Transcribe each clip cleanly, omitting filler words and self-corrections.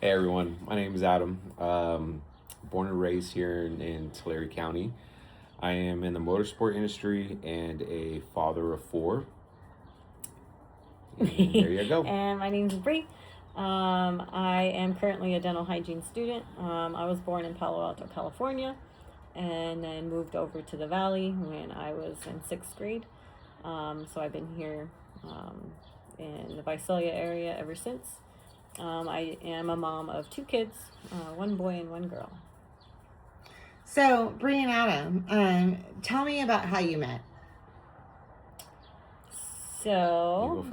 Hey everyone, my name is Adam. Born and raised here in Tulare County. I am in the motorsport industry and a father of four. And there you go. And my name's Bree. I am currently a dental hygiene student. I was born in Palo Alto, California, and then moved over to the Valley when I was in sixth grade. So I've been here in the Visalia area ever since. I am a mom of two kids, one boy and one girl. So, Bree and Adam, tell me about how you met. So,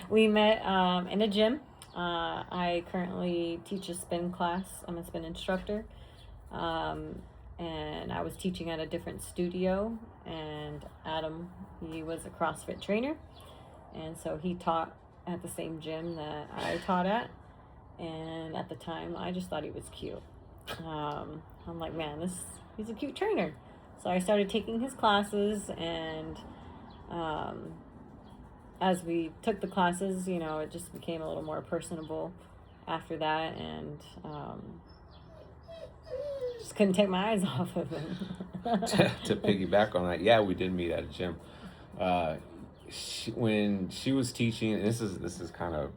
we met in a gym. I currently teach a spin class. I'm a spin instructor. And I was teaching at a different studio. And Adam, he was a CrossFit trainer. And so he taught at the same gym that I taught at. And at the time, I just thought he was cute. I'm like, man, he's a cute trainer. So I started taking his classes, and as we took the classes, it just became a little more personable after that, and just couldn't take my eyes off of him. to piggyback on that, yeah, we did meet at a gym. When she was teaching, and this is kind of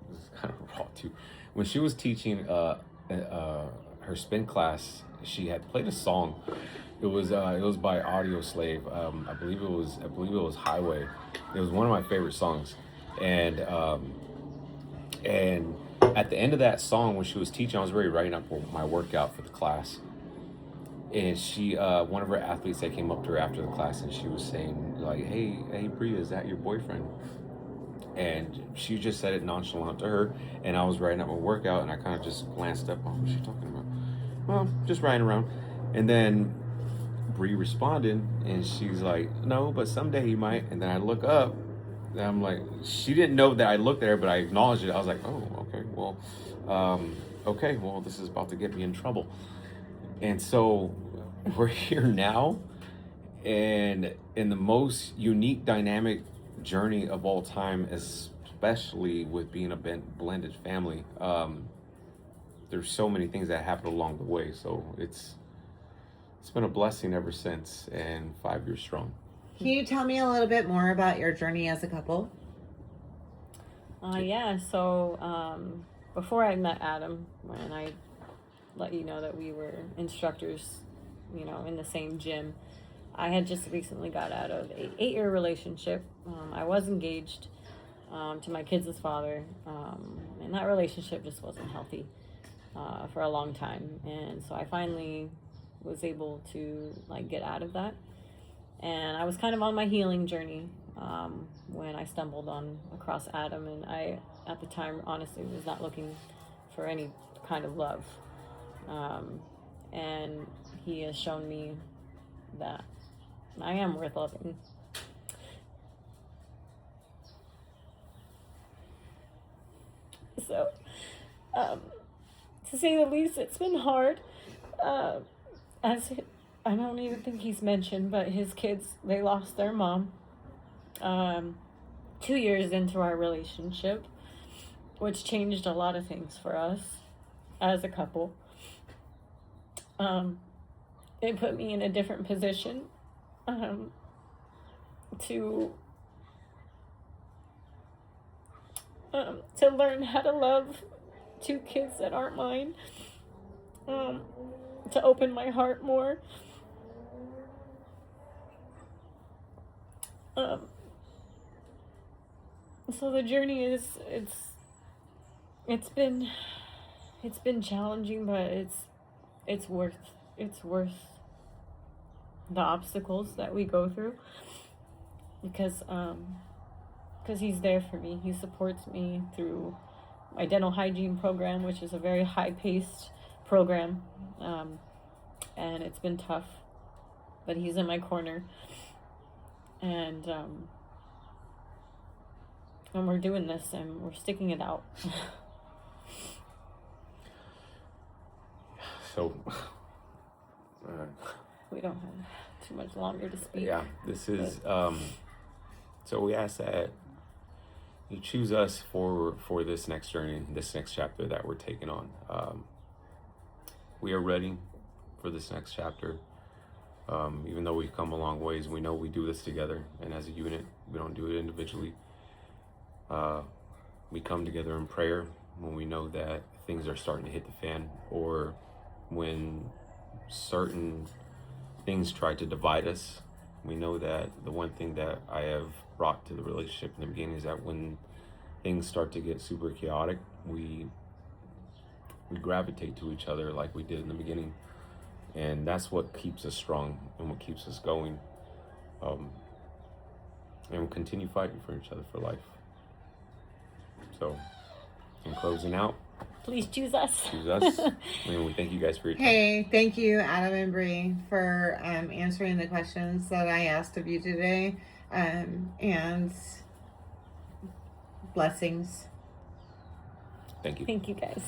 raw too. When she was teaching her spin class, she had played a song. It was by Audio Slave. I believe it was Highway. It was one of my favorite songs, and at the end of that song, when she was teaching, I was already writing up my workout for the class. And she, one of her athletes that came up to her after the class, and she was saying like, "Hey, Bria, is that your boyfriend?" And she just said it nonchalant to her, and I was writing up my workout, and I kind of just glanced up. Oh, what's she talking about? Well, just riding around. And then Bree responded, and she's like, "No, but someday he might." And then I look up, and I'm like, she didn't know that I looked at her, but I acknowledged it. I was like, "Oh, okay, well, this is about to get me in trouble." And so we're here now, and in the most unique, dynamic journey of all time, especially with being a blended family. There's so many things that happen along the way, so it's been a blessing ever since, and 5 years strong. Can you tell me a little bit more about your journey as a couple? Yeah, so before I met Adam, when I let you know that we were instructors, in the same gym, I had just recently got out of a 8-year relationship. I was engaged to my kids' father, and that relationship just wasn't healthy for a long time. And so I finally was able to get out of that. And I was kind of on my healing journey when I stumbled across Adam, and I, at the time, honestly was not looking for any kind of love. And he has shown me that I am worth loving. So, to say the least, it's been hard. As I don't even think he's mentioned, but his kids, they lost their mom 2 years into our relationship, which changed a lot of things for us as a couple. It put me in a different position to learn how to love two kids that aren't mine, to open my heart more. So the journey it's been challenging, but it's worth the obstacles that we go through, because he's there for me. He supports me through my dental hygiene program, which is a very high-paced program, and it's been tough, but he's in my corner, and we're doing this, and we're sticking it out. So we don't have too much longer to speak. Yeah, this is so we ask that you choose us for this next journey, this next chapter that we're taking on. We are ready for this next chapter. Even though we've come a long ways, we know we do this together and as a unit. We don't do it individually. We come together in prayer when we know that things are starting to hit the fan, or when certain things try to divide us. We know that the one thing that I have brought to the relationship in the beginning is that when things start to get super chaotic, we gravitate to each other like we did in the beginning. And that's what keeps us strong and what keeps us going. And we'll continue fighting for each other for life. So, in closing out, Please choose us. choose us. And we thank you guys for your time. Hey, thank you, Adam and Bree, for answering the questions that I asked of you today. And blessings. Thank you. Thank you guys.